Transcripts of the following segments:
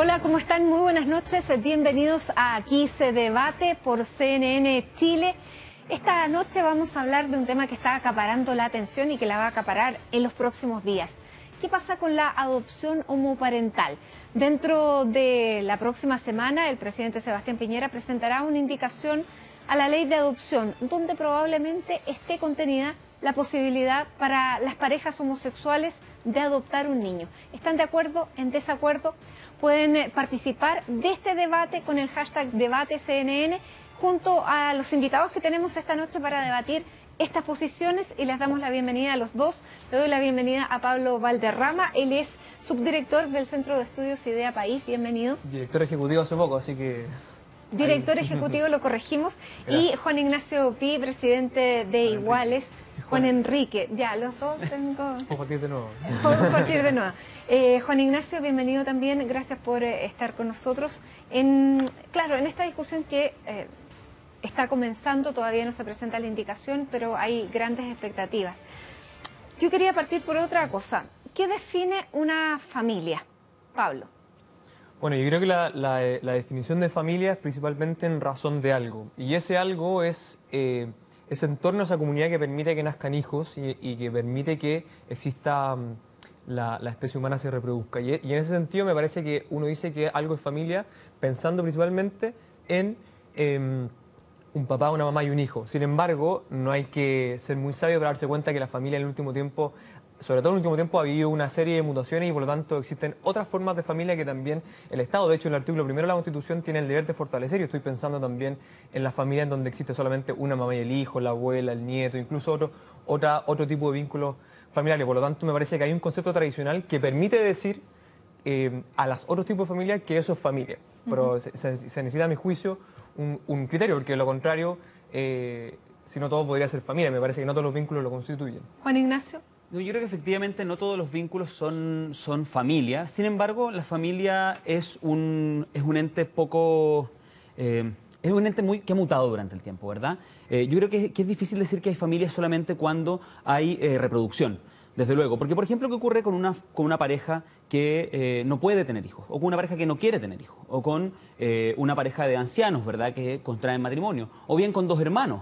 Hola, ¿cómo están? Muy buenas noches. Bienvenidos a Aquí se debate por CNN Chile. Esta noche vamos a hablar de un tema que está acaparando la atención y que la va a acaparar en los próximos días. ¿Qué pasa con la adopción homoparental? Dentro de la próxima semana, el presidente Sebastián Piñera presentará una indicación a la ley de adopción, donde probablemente esté contenida la posibilidad para las parejas homosexuales de adoptar un niño. ¿Están de acuerdo? ¿En desacuerdo? Pueden participar de este debate con el hashtag DebateCNN junto a los invitados que tenemos esta noche para debatir estas posiciones, y les damos la bienvenida a los dos. Le doy la bienvenida a Pablo Valderrama, él es subdirector del Centro de Estudios Idea País, bienvenido. Director ejecutivo hace poco, así que... Director ejecutivo, lo corregimos. Gracias. Y Juan Ignacio Pi, presidente de Iguales. Juan Enrique, ya, los dos tengo... Puedo partir de nuevo. Puedo partir de nuevo. Juan Ignacio, bienvenido también, gracias por estar con nosotros. Claro, en esta discusión que está comenzando, todavía no se presenta la indicación, pero hay grandes expectativas. Yo quería partir por otra cosa. ¿Qué define una familia, Pablo? Bueno, yo creo que la definición de familia es principalmente en razón de algo. Y ese algo es ese entorno, esa comunidad que permite que nazcan hijos y que permite que exista la especie humana se reproduzca. Y en ese sentido me parece que uno dice que algo es familia pensando principalmente en un papá, una mamá y un hijo. Sin embargo, no hay que ser muy sabio para darse cuenta que la familia en el último tiempo, sobre todo en el último tiempo, ha habido una serie de mutaciones y por lo tanto existen otras formas de familia que también el Estado, de hecho el artículo 1 de la Constitución tiene el deber de fortalecer, y estoy pensando también en la familia en donde existe solamente una mamá y el hijo, la abuela, el nieto, incluso otro tipo de vínculos familiares. Por lo tanto me parece que hay un concepto tradicional que permite decir a los otros tipos de familia que eso es familia, pero se necesita a mi juicio un criterio, porque de lo contrario, si no todo podría ser familia, me parece que no todos los vínculos lo constituyen. Juan Ignacio. Yo creo que efectivamente no todos los vínculos son familia. Sin embargo, la familia es un ente poco... es un ente que ha mutado durante el tiempo, ¿verdad? Yo creo que es difícil decir que hay familia solamente cuando hay reproducción, desde luego. Porque, por ejemplo, ¿qué ocurre con una pareja que no puede tener hijos? O con una pareja que no quiere tener hijos. O con una pareja de ancianos, ¿verdad?, que contraen matrimonio. O bien con dos hermanos.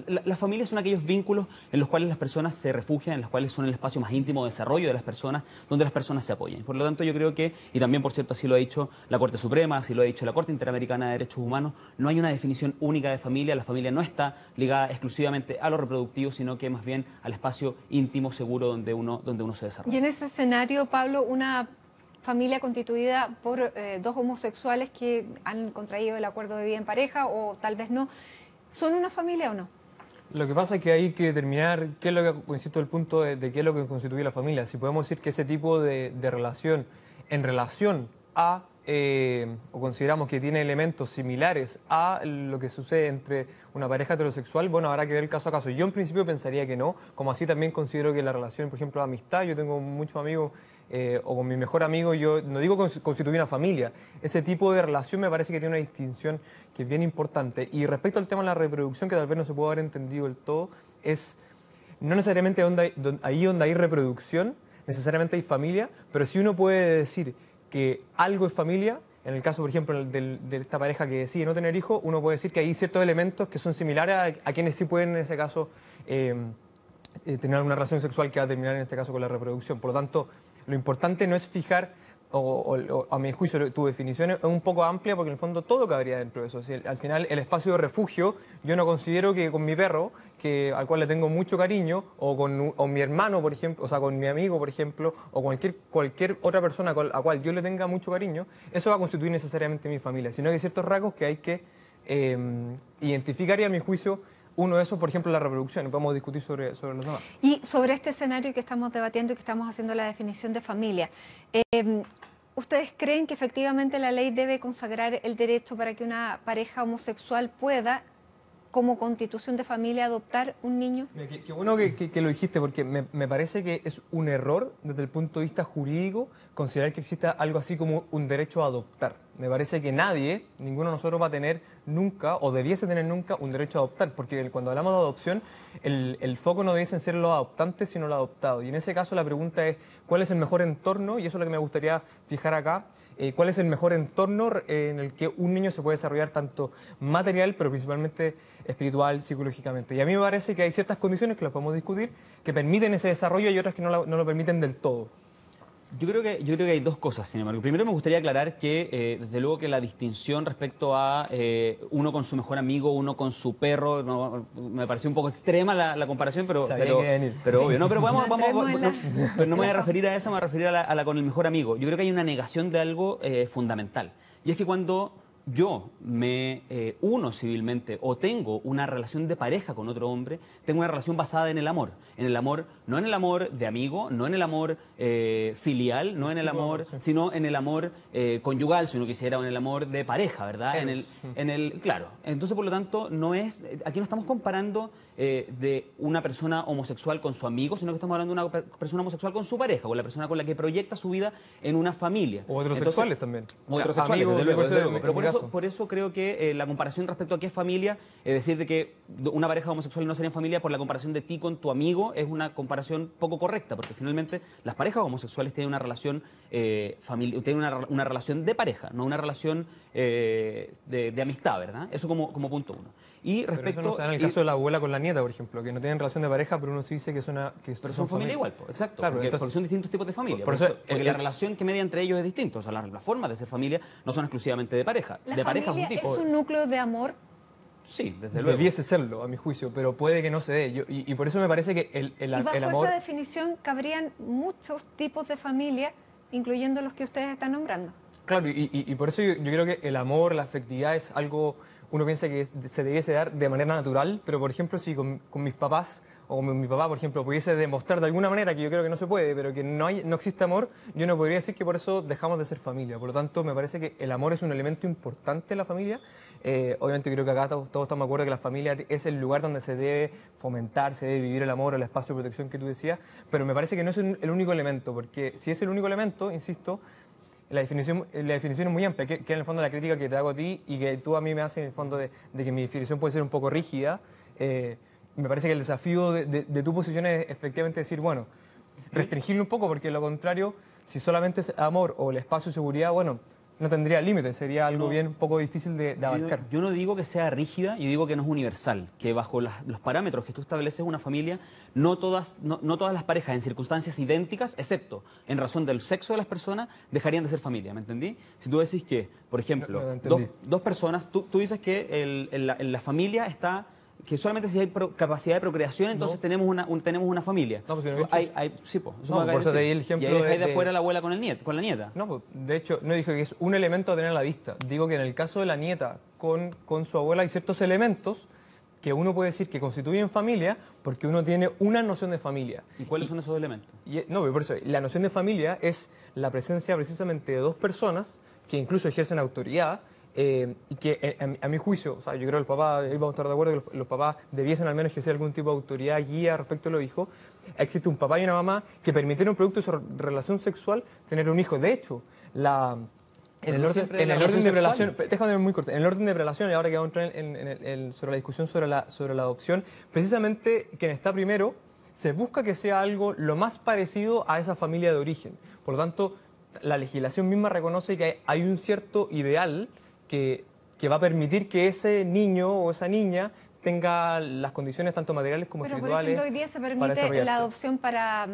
Las familias son aquellos vínculos en los cuales las personas se refugian, en los cuales son el espacio más íntimo de desarrollo de las personas, donde las personas se apoyan. Por lo tanto, yo creo que, y también, por cierto, así lo ha dicho la Corte Suprema, así lo ha dicho la Corte Interamericana de Derechos Humanos, no hay una definición única de familia. La familia no está ligada exclusivamente a lo reproductivo, sino que más bien al espacio íntimo, seguro, donde uno se desarrolla. Y en ese escenario, Pablo, una familia constituida por dos homosexuales que han contraído el acuerdo de vida en pareja, o tal vez no, ¿son una familia o no? Lo que pasa es que hay que determinar qué es lo que, insisto, el punto de qué es lo que constituye la familia. Si podemos decir que ese tipo de relación, en relación a, o consideramos que tiene elementos similares a lo que sucede entre una pareja heterosexual, bueno, habrá que ver caso a caso. Yo en principio pensaría que no, como así también considero que la relación, por ejemplo, de amistad, yo tengo muchos amigos, o con mi mejor amigo, yo no digo constituir una familia, ese tipo de relación me parece que tiene una distinción que es bien importante. Y respecto al tema de la reproducción, que tal vez no se puede haber entendido del todo, es no necesariamente ahí donde hay reproducción, necesariamente hay familia, pero sí uno puede decir que algo es familia. En el caso, por ejemplo, de esta pareja que decide no tener hijos, uno puede decir que hay ciertos elementos que son similares a quienes sí pueden, en ese caso, tener una relación sexual que va a terminar, en este caso, con la reproducción. Por lo tanto, lo importante no es fijar, o a mi juicio, tu definición es un poco amplia, porque en el fondo todo cabría dentro de eso. O sea, al final, el espacio de refugio, yo no considero que con mi perro, al cual le tengo mucho cariño, o mi hermano, por ejemplo, o sea, con mi amigo, por ejemplo, o cualquier otra persona a la cual yo le tenga mucho cariño, eso va a constituir necesariamente mi familia, sino que hay ciertos rasgos que hay que identificar, y a mi juicio, uno de esos, por ejemplo, la reproducción. Podemos discutir sobre los demás. Y sobre este escenario que estamos debatiendo y que estamos haciendo la definición de familia, ¿ustedes creen que efectivamente la ley debe consagrar el derecho para que una pareja homosexual pueda, como constitución de familia, adoptar un niño? Qué bueno que lo dijiste, porque me parece que es un error desde el punto de vista jurídico considerar que exista algo así como un derecho a adoptar. Me parece que ninguno de nosotros va a tener nunca, o debiese tener nunca, un derecho a adoptar, porque cuando hablamos de adopción el foco no debiesen ser los adoptantes, sino los adoptados. Y en ese caso la pregunta es, ¿cuál es el mejor entorno? Y eso es lo que me gustaría fijar acá. ¿Cuál es el mejor entorno en el que un niño se puede desarrollar tanto material, pero principalmente espiritual, psicológicamente? Y a mí me parece que hay ciertas condiciones que las podemos discutir, que permiten ese desarrollo y otras que no lo permiten del todo. Yo creo que hay dos cosas, sin embargo. Primero me gustaría aclarar que, desde luego, que la distinción respecto a uno con su mejor amigo, uno con su perro, no, me pareció un poco extrema la comparación, pero obvio. No, pero pero no me voy a referir a eso, me voy a referir a la con el mejor amigo. Yo creo que hay una negación de algo fundamental. Y es que cuando yo me uno civilmente o tengo una relación de pareja con otro hombre, tengo una relación basada en el amor. En el amor, no en el amor de amigo, no en el amor filial, no en el amor, sino en el amor conyugal, si uno quisiera, o en el amor de pareja, ¿verdad? Claro. Entonces, por lo tanto, aquí no estamos comparando de una persona homosexual con su amigo, sino que estamos hablando de una persona homosexual con su pareja, con la persona con la que proyecta su vida en una familia. O heterosexuales también. O heterosexuales, desde luego. Pero por eso creo que la comparación respecto a qué es familia, es decir, de que una pareja homosexual no sería familia por la comparación de ti con tu amigo, es una comparación poco correcta, porque finalmente las parejas homosexuales tienen una relación tienen una relación de pareja, no una relación de amistad, ¿verdad? Eso como punto uno. Y respecto, pero eso no se da en el caso de la abuela con la nieta, por ejemplo, que no tienen relación de pareja, pero uno sí dice que es una... pero son familia igual, exacto, claro, porque son distintos tipos de familia. Porque la relación que media entre ellos es distinta, o sea, la forma de ser familia no son exclusivamente de pareja. ¿La familia es un núcleo de amor? Sí, desde luego. Debiese serlo, a mi juicio, pero puede que no se dé. Y por eso me parece que el amor... Y bajo esa definición cabrían muchos tipos de familia, incluyendo los que ustedes están nombrando. Claro, y por eso yo creo que el amor, la afectividad es algo... Uno piensa que se debiese dar de manera natural, pero por ejemplo, si con mis papás o con mi papá, por ejemplo, pudiese demostrar de alguna manera, que yo creo que no se puede, pero que no existe amor, yo no podría decir que por eso dejamos de ser familia. Por lo tanto, me parece que el amor es un elemento importante en la familia. Obviamente creo que acá todos estamos de acuerdo que la familia es el lugar donde se debe fomentar, se debe vivir el amor, el espacio de protección que tú decías, pero me parece que no es el único elemento, porque si es el único elemento, insisto, la definición es muy amplia, que en el fondo la crítica que te hago a ti y que tú a mí me haces en el fondo de que mi definición puede ser un poco rígida. Me parece que el desafío de tu posición es efectivamente decir, bueno, restringirlo un poco, porque lo contrario, si solamente es amor o el espacio de seguridad, bueno, no tendría límites, sería algo bien un poco difícil de abarcar. Yo no digo que sea rígida, yo digo que no es universal, que bajo los parámetros que tú estableces una familia, no todas las parejas en circunstancias idénticas, excepto en razón del sexo de las personas, dejarían de ser familia, ¿me entendí? Si tú decís que, por ejemplo, dos personas, tú dices que en la familia está... que solamente si hay capacidad de procreación, entonces tenemos una familia. No, pues no sí, pues. Por eso te di el ejemplo y ahí dejáis de afuera la abuela con la nieta. No, pues, de hecho, no dije que es un elemento a tener a la vista. Digo que en el caso de la nieta con su abuela hay ciertos elementos que uno puede decir que constituyen familia porque uno tiene una noción de familia. ¿Y cuáles son esos elementos? No, por eso, la noción de familia es la presencia precisamente de dos personas que incluso ejercen autoridad, y que a mi juicio, o sea, yo creo que el papá, ahí vamos a estar de acuerdo que los papás debiesen al menos ejercer algún tipo de autoridad, guía respecto a los hijos. Existe un papá y una mamá que permitieron producto de su relación sexual tener un hijo. De hecho, en el orden de prelación, déjame muy corto, en el orden de prelación, y ahora que vamos a entrar sobre la discusión sobre la adopción, precisamente quien está primero se busca que sea algo lo más parecido a esa familia de origen. Por lo tanto, la legislación misma reconoce que hay un cierto ideal que va a permitir que ese niño o esa niña tenga las condiciones tanto materiales como espirituales. Pero, por ejemplo, hoy día se permite la adopción para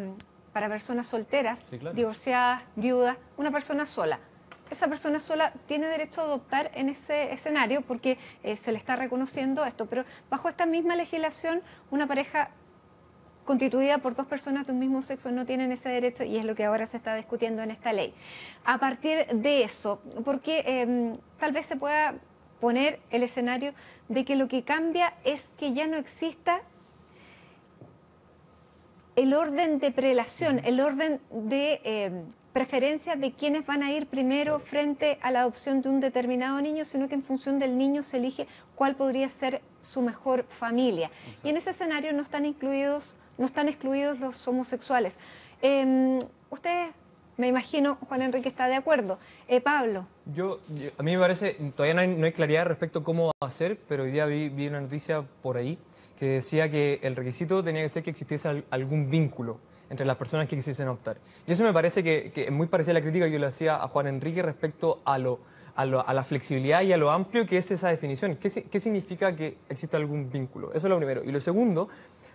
personas solteras, sí, claro, divorciadas, viudas, una persona sola. Esa persona sola tiene derecho a adoptar en ese escenario porque se le está reconociendo esto, pero bajo esta misma legislación, una pareja constituida por dos personas de un mismo sexo no tienen ese derecho y es lo que ahora se está discutiendo en esta ley. A partir de eso, porque tal vez se pueda poner el escenario de que lo que cambia es que ya no exista el orden de prelación, el orden de preferencia de quiénes van a ir primero frente a la adopción de un determinado niño, sino que en función del niño se elige cuál podría ser su mejor familia. Exacto. Y en ese escenario no están excluidos los homosexuales. Ustedes, me imagino, Juan Enrique está de acuerdo. Pablo. A mí me parece, todavía no hay claridad respecto a cómo va a ser, pero hoy día vi una noticia por ahí que decía que el requisito tenía que ser que existiese algún vínculo entre las personas que quisiesen optar. Y eso me parece que es muy parecida a la crítica que yo le hacía a Juan Enrique respecto a la flexibilidad y a lo amplio que es esa definición. ¿Qué significa que exista algún vínculo? Eso es lo primero. Y lo segundo,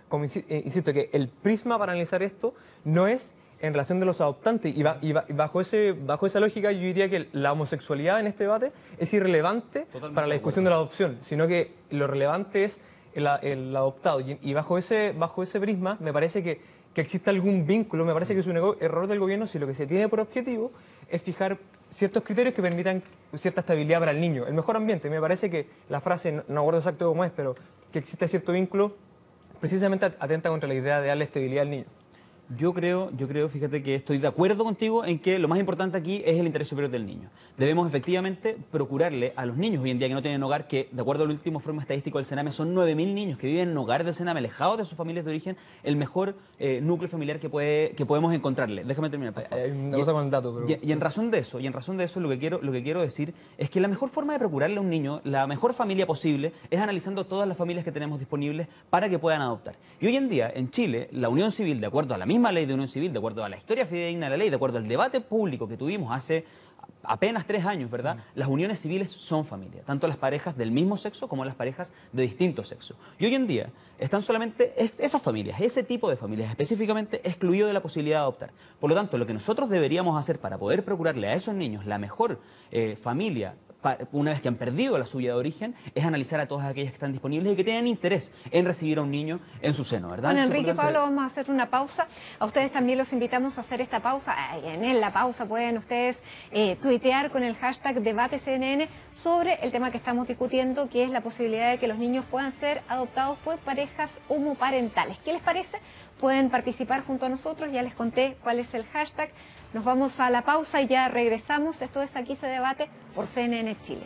como insisto, que el prisma para analizar esto no es en relación de los adoptantes. Y bajo esa lógica yo diría que la homosexualidad en este debate es irrelevante para la discusión de la adopción, sino que lo relevante es el adoptado. Y bajo ese prisma me parece que exista algún vínculo. Me parece que es un error del gobierno si lo que se tiene por objetivo es fijar ciertos criterios que permitan cierta estabilidad para el niño. El mejor ambiente, me parece que la frase, no acuerdo exacto cómo es, pero que exista cierto vínculo, precisamente atenta contra la idea de darle estabilidad al niño. Yo creo, fíjate que estoy de acuerdo contigo en que lo más importante aquí es el interés superior del niño. Debemos efectivamente procurarle a los niños hoy en día que no tienen hogar, que de acuerdo al último informe estadístico del Sename son 9.000 niños que viven en hogares del Sename, alejados de sus familias de origen, el mejor núcleo familiar que podemos encontrarle. Déjame terminar. Hay una cosa con el dato, pero... Y en razón de eso, lo que quiero decir es que la mejor forma de procurarle a un niño la mejor familia posible es analizando todas las familias que tenemos disponibles para que puedan adoptar. Y hoy en día, en Chile, la unión civil, de acuerdo a la misma ley de unión civil, de acuerdo a la historia fidedigna de la ley, de acuerdo al debate público que tuvimos hace apenas 3 años, ¿verdad? Las uniones civiles son familia, tanto las parejas del mismo sexo como las parejas de distinto sexo. Y hoy en día están solamente esas familias, ese tipo de familias específicamente excluido de la posibilidad de adoptar. Por lo tanto, lo que nosotros deberíamos hacer para poder procurarle a esos niños la mejor familia, una vez que han perdido la suya de origen, es analizar a todas aquellas que están disponibles y que tienen interés en recibir a un niño en su seno, ¿verdad? Juan Enrique, Pablo, vamos a hacer una pausa. A ustedes también los invitamos a hacer esta pausa. En la pausa pueden ustedes tuitear con el hashtag DebateCNN sobre el tema que estamos discutiendo, que es la posibilidad de que los niños puedan ser adoptados por parejas homoparentales. ¿Qué les parece? Pueden participar junto a nosotros, ya les conté cuál es el hashtag. Nos vamos a la pausa y ya regresamos. Esto es Aquí se debate por CNN Chile.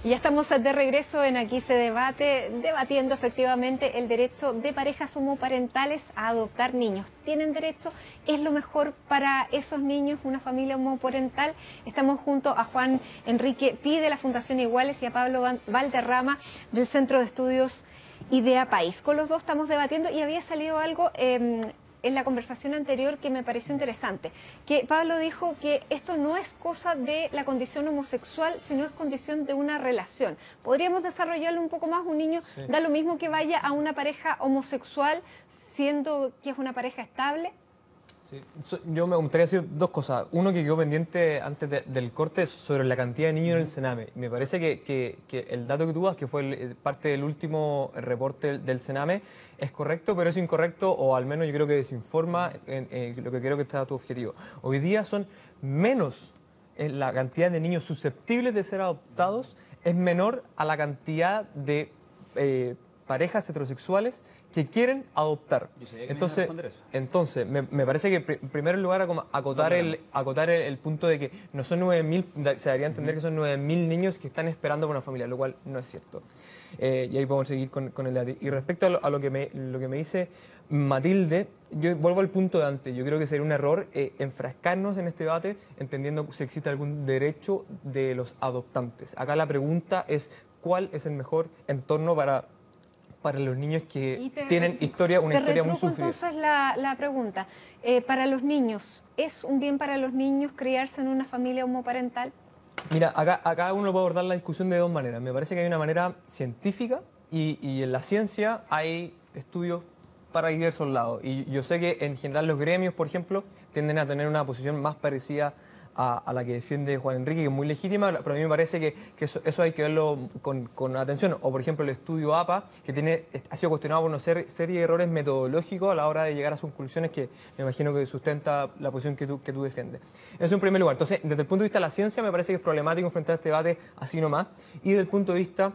Y ya estamos de regreso en Aquí se debate, debatiendo efectivamente el derecho de parejas homoparentales a adoptar niños. ¿Tienen derecho? ¿Es lo mejor para esos niños una familia homoparental? Estamos junto a Juan Enrique Pi de la Fundación Iguales y a Pablo Valderrama del Centro de Estudios Idea País. Con los dos estamos debatiendo y había salido algo en la conversación anterior que me pareció interesante, que Pablo dijo que esto no es cosa de la condición homosexual, sino es condición de una relación. ¿Podríamos desarrollarlo un poco más? Un niño da lo mismo que vaya a una pareja homosexual, siendo que es una pareja estable. Sí. Yo me gustaría decir 2 cosas. Uno que quedó pendiente antes del corte sobre la cantidad de niños en el Sename. Me parece que el dato que tú das, que fue parte del último reporte del Sename, es correcto, pero es incorrecto, o al menos yo creo que desinforma en lo que creo que está tu objetivo. Hoy día son menos, la cantidad de niños susceptibles de ser adoptados es menor a la cantidad de parejas heterosexuales que quieren adoptar. Entonces me parece que en primer lugar acotar el punto de que no son 9.000, se daría a entender que son 9.000 niños que están esperando por una familia, lo cual no es cierto. Y ahí podemos seguir con el debate. Y respecto a lo que me dice Matilde, yo vuelvo al punto de antes. Yo creo que sería un error enfrascarnos en este debate entendiendo si existe algún derecho de los adoptantes. Acá la pregunta es ¿cuál es el mejor entorno para los niños que tienen una historia muy sufrida? Entonces la pregunta, para los niños, ¿es un bien para los niños criarse en una familia homoparental? Mira, acá uno puede abordar la discusión de 2 maneras. Me parece que hay una manera científica y en la ciencia hay estudios para diversos lados. Y yo sé que en general los gremios, por ejemplo, tienden a tener una posición más parecida a la que defiende Juan Enrique, que es muy legítima, pero a mí me parece que eso hay que verlo con atención. O, por ejemplo, el estudio APA, que ha sido cuestionado por una serie de errores metodológicos a la hora de llegar a sus conclusiones, que me imagino que sustenta la posición que tú defiendes. Eso en primer lugar. Entonces, desde el punto de vista de la ciencia, me parece que es problemático enfrentar este debate así nomás. Y desde el punto de vista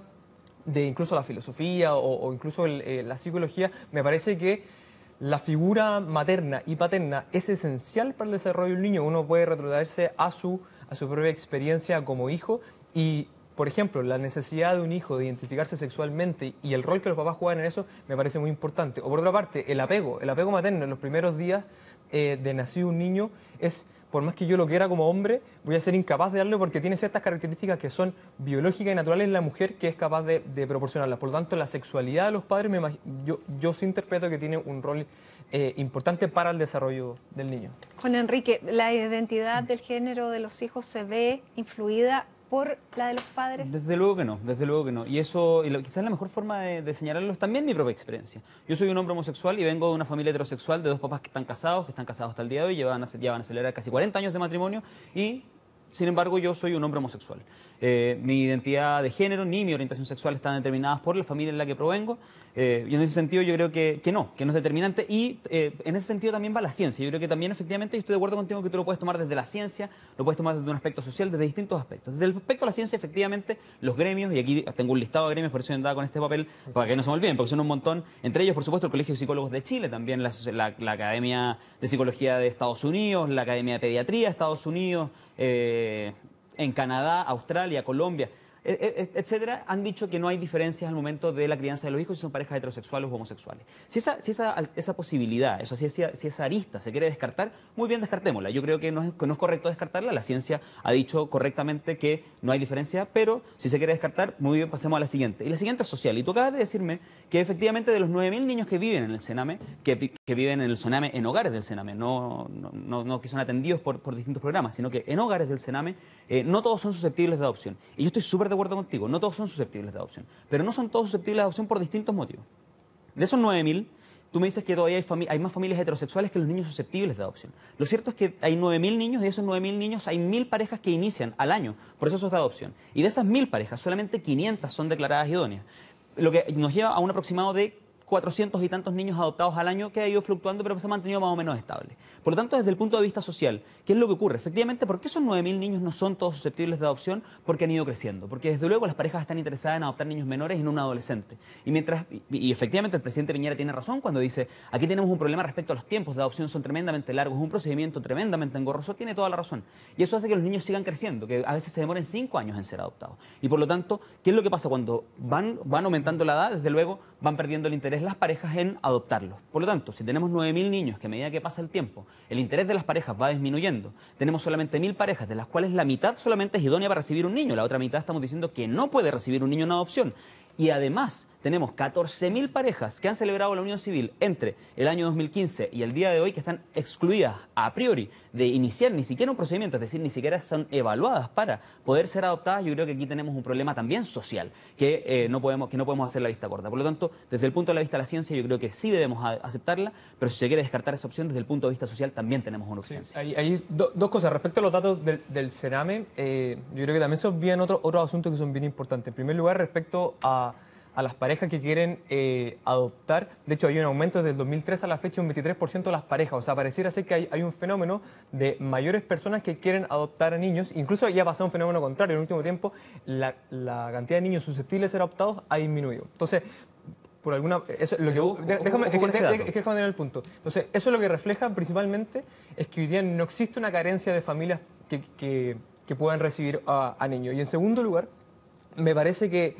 de incluso la filosofía o incluso la psicología, me parece que la figura materna y paterna es esencial para el desarrollo del niño. Uno puede retrotraerse a su propia experiencia como hijo y, por ejemplo, la necesidad de un hijo de identificarse sexualmente y el rol que los papás juegan en eso me parece muy importante. O por otra parte, el apego materno en los primeros días de nacido un niño es por más que yo lo quiera como hombre, voy a ser incapaz de darlo porque tiene ciertas características que son biológicas y naturales en la mujer que es capaz de proporcionarlas. Por lo tanto, la sexualidad de los padres, yo sí interpreto que tiene un rol importante para el desarrollo del niño. Juan Enrique, ¿la identidad del género de los hijos se ve influida por la de los padres? Desde luego que no, desde luego que no. Y eso, quizás la mejor forma de señalarlo es también mi propia experiencia. Yo soy un hombre homosexual y vengo de una familia heterosexual de dos papás que están casados hasta el día de hoy, ya van a celebrar casi 40 años de matrimonio y, sin embargo, yo soy un hombre homosexual. Mi identidad de género ni mi orientación sexual están determinadas por la familia en la que provengo. Y en ese sentido yo creo que no es determinante y en ese sentido también va la ciencia. Yo creo que también efectivamente estoy de acuerdo contigo que tú lo puedes tomar desde la ciencia, lo puedes tomar desde un aspecto social, desde distintos aspectos. Desde el aspecto de la ciencia, efectivamente, los gremios, y aquí tengo un listado de gremios, por eso yo andaba con este papel, para que no se me olviden, porque son un montón, entre ellos, por supuesto, el Colegio de Psicólogos de Chile, también la Academia de Psicología de Estados Unidos, la Academia de Pediatría de Estados Unidos, en Canadá, Australia, Colombia, etcétera, han dicho que no hay diferencias al momento de la crianza de los hijos si son parejas heterosexuales o homosexuales. Si esa posibilidad, si esa arista se quiere descartar, muy bien, descartémosla. Yo creo que no es correcto descartarla. La ciencia ha dicho correctamente que no hay diferencia, pero si se quiere descartar, muy bien, pasemos a la siguiente. Y la siguiente es social. Y tú acabas de decirme que efectivamente de los 9.000 niños que viven en el Sename, que viven en el Sename, en hogares del Sename, no que son atendidos por distintos programas, sino que en hogares del Sename, no todos son susceptibles de adopción. Y yo estoy súper de acuerdo contigo, no todos son susceptibles de adopción, pero no son todos susceptibles de adopción por distintos motivos. De esos 9.000, tú me dices que todavía hay más familias heterosexuales que los niños susceptibles de adopción. Lo cierto es que hay 9.000 niños y de esos 9.000 niños hay 1.000 parejas que inician al año procesos de adopción. Y de esas 1.000 parejas, solamente 500 son declaradas idóneas, lo que nos lleva a un aproximado de 400 y tantos niños adoptados al año que ha ido fluctuando, pero que se ha mantenido más o menos estable. Por lo tanto, desde el punto de vista social, ¿qué es lo que ocurre? Efectivamente, ¿por qué esos 9.000 niños no son todos susceptibles de adopción? Porque han ido creciendo. Porque desde luego las parejas están interesadas en adoptar niños menores y no un adolescente. Y efectivamente el presidente Piñera tiene razón cuando dice, aquí tenemos un problema respecto a los tiempos de adopción, son tremendamente largos, es un procedimiento tremendamente engorroso, tiene toda la razón. Y eso hace que los niños sigan creciendo, que a veces se demoren 5 años en ser adoptados. Y por lo tanto, ¿qué es lo que pasa cuando van aumentando la edad? Desde luego van perdiendo el interés las parejas en adoptarlos. Por lo tanto, si tenemos 9.000 niños que a medida que pasa el tiempo, el interés de las parejas va disminuyendo, tenemos solamente 1.000 parejas, de las cuales la mitad solamente es idónea para recibir un niño, la otra mitad estamos diciendo que no puede recibir un niño en adopción. Y además tenemos 14.000 parejas que han celebrado la unión civil entre el año 2015 y el día de hoy que están excluidas a priori de iniciar ni siquiera un procedimiento, es decir, ni siquiera son evaluadas para poder ser adoptadas. Yo creo que aquí tenemos un problema también social que no podemos hacer la vista corta. Por lo tanto, desde el punto de vista de la ciencia, yo creo que sí debemos aceptarla, pero si se quiere descartar esa opción, desde el punto de vista social también tenemos una urgencia. Sí, hay dos cosas. Respecto a los datos del Sename, yo creo que también se olvidan otros asuntos que son bien importantes. En primer lugar, respecto a las parejas que quieren adoptar. De hecho, hay un aumento desde el 2003 a la fecha, un 23% de las parejas. O sea, pareciera ser que hay un fenómeno de mayores personas que quieren adoptar a niños. Incluso ya ha pasado un fenómeno contrario. En el último tiempo, la cantidad de niños susceptibles de ser adoptados ha disminuido. Entonces, por alguna... Eso, lo que, déjame tener el punto. Entonces, eso es lo que refleja principalmente es que hoy día no existe una carencia de familias que puedan recibir a niños. Y en segundo lugar, me parece que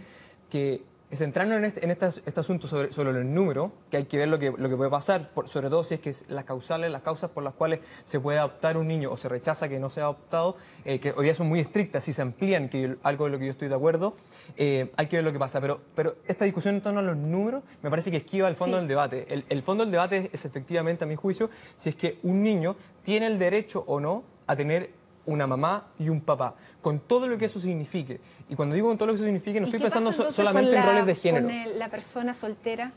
centrarnos en este asunto sobre los números, que hay que ver lo que puede pasar, sobre todo si es que las causas por las cuales se puede adoptar un niño o se rechaza que no sea adoptado, que hoy día son muy estrictas, si se amplían, que algo de lo que yo estoy de acuerdo, hay que ver lo que pasa. Pero esta discusión en torno a los números me parece que esquiva el fondo del debate. El fondo del debate es efectivamente, a mi juicio, si es que un niño tiene el derecho o no a tener una mamá y un papá, con todo lo que eso signifique. Y cuando digo con todo lo que eso signifique, no estoy pensando solamente en roles de género. ¿Con la persona soltera?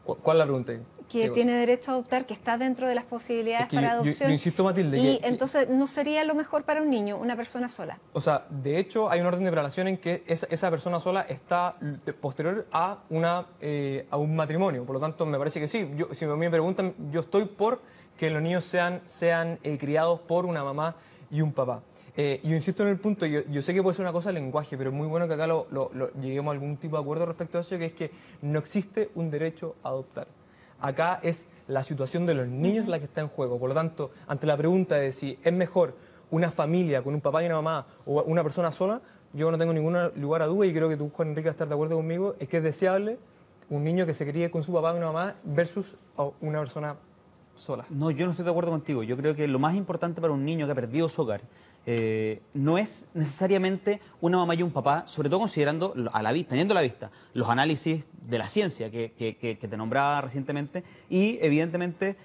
¿Cuál es la pregunta? Que tiene derecho a adoptar, que está dentro de las posibilidades para adopción. Yo insisto, Matilde. Y entonces, ¿no sería lo mejor para un niño, una persona sola? O sea, de hecho, hay un orden de prelación en que esa persona sola está posterior a un matrimonio. Por lo tanto, me parece que sí. Si a mí me preguntan, yo estoy por que los niños sean criados por una mamá y un papá. Yo insisto en el punto, yo sé que puede ser una cosa de lenguaje, pero es muy bueno que acá lleguemos a algún tipo de acuerdo respecto a eso, que es que no existe un derecho a adoptar. Acá es la situación de los niños la que está en juego. Por lo tanto, ante la pregunta de si es mejor una familia con un papá y una mamá o una persona sola, yo no tengo ningún lugar a duda y creo que tú, Juan Enrique, vas a estar de acuerdo conmigo, es que es deseable un niño que se críe con su papá y una mamá versus una persona sola. No, yo no estoy de acuerdo contigo. Yo creo que lo más importante para un niño que ha perdido su hogar no es necesariamente una mamá y un papá, sobre todo considerando a la vista, teniendo a la vista los análisis de la ciencia que te nombraba recientemente y evidentemente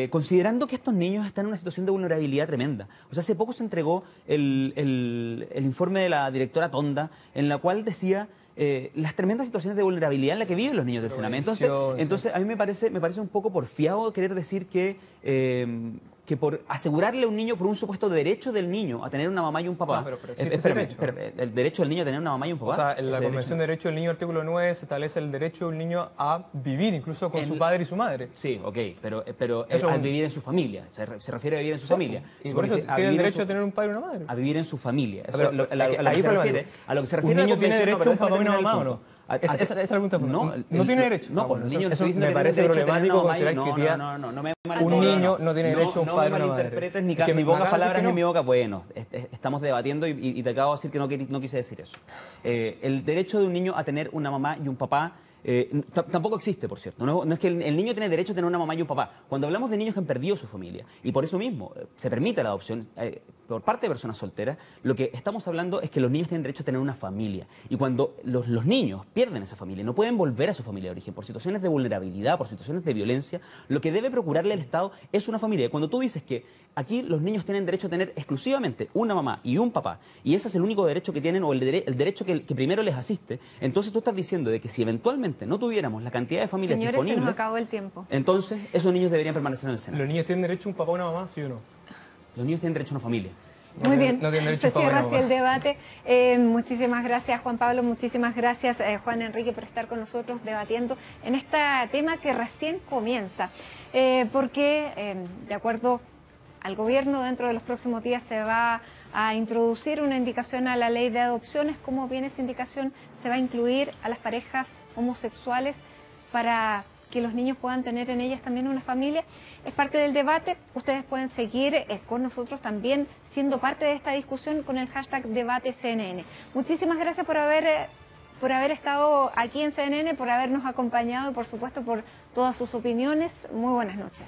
considerando que estos niños están en una situación de vulnerabilidad tremenda. O sea, hace poco se entregó el informe de la directora Tonda en la cual decía las tremendas situaciones de vulnerabilidad en la que viven los niños de Sename. Entonces a mí me parece un poco porfiado querer decir que por asegurarle a un niño por un supuesto derecho del niño a tener una mamá y un papá. No, pero espérame, el derecho del niño a tener una mamá y un papá. O sea, en la Convención de Derechos del Niño, artículo 9, se establece el derecho de un niño a vivir incluso con su padre y su madre. Sí, ok, pero al vivir en su familia. Se refiere a vivir en su familia. Y por eso tiene el derecho a tener un padre y una madre. A vivir en su familia. Eso, Pero, a lo que se refiere ¿un niño tiene derecho a un papá y una mamá o no? Esa es la pregunta fundamental. ¿No tiene derecho? No, pues los niños eso me parece problemático considerar que un niño no tiene derecho a un padre y una madre. No me malinterpretes ni pongas palabras en mi boca. Bueno, estamos debatiendo y te acabo de decir que no quise decir eso. El derecho de un niño a tener una mamá y un papá tampoco existe, por cierto. No es que el niño tiene derecho a tener una mamá y un papá. Cuando hablamos de niños que han perdido su familia, y por eso mismo se permite la adopción por parte de personas solteras, lo que estamos hablando es que los niños tienen derecho a tener una familia. Y cuando los niños pierden esa familia, no pueden volver a su familia de origen por situaciones de vulnerabilidad, por situaciones de violencia, lo que debe procurarle el Estado es una familia. Y cuando tú dices que aquí los niños tienen derecho a tener exclusivamente una mamá y un papá, y ese es el único derecho que tienen, o el derecho que primero les asiste, entonces tú estás diciendo de que si eventualmente no tuviéramos la cantidad de familias disponibles... Señores, se nos acabó el tiempo. Entonces, esos niños deberían permanecer en el Sename. ¿Los niños tienen derecho a un papá o una mamá, sí o no? Los niños tienen derecho a una familia. Muy bien, no tienen derecho se cierra así el debate. Muchísimas gracias, Juan Pablo, muchísimas gracias, Juan Enrique, por estar con nosotros debatiendo en este tema que recién comienza. Porque, de acuerdo al gobierno, dentro de los próximos días se va a introducir una indicación a la ley de adopciones. Como bien esa indicación se va a incluir a las parejas homosexuales para que los niños puedan tener en ellas también una familia. Es parte del debate. Ustedes pueden seguir con nosotros también siendo parte de esta discusión con el hashtag DebateCNN. Muchísimas gracias por haber estado aquí en CNN, por habernos acompañado y por supuesto por todas sus opiniones. Muy buenas noches.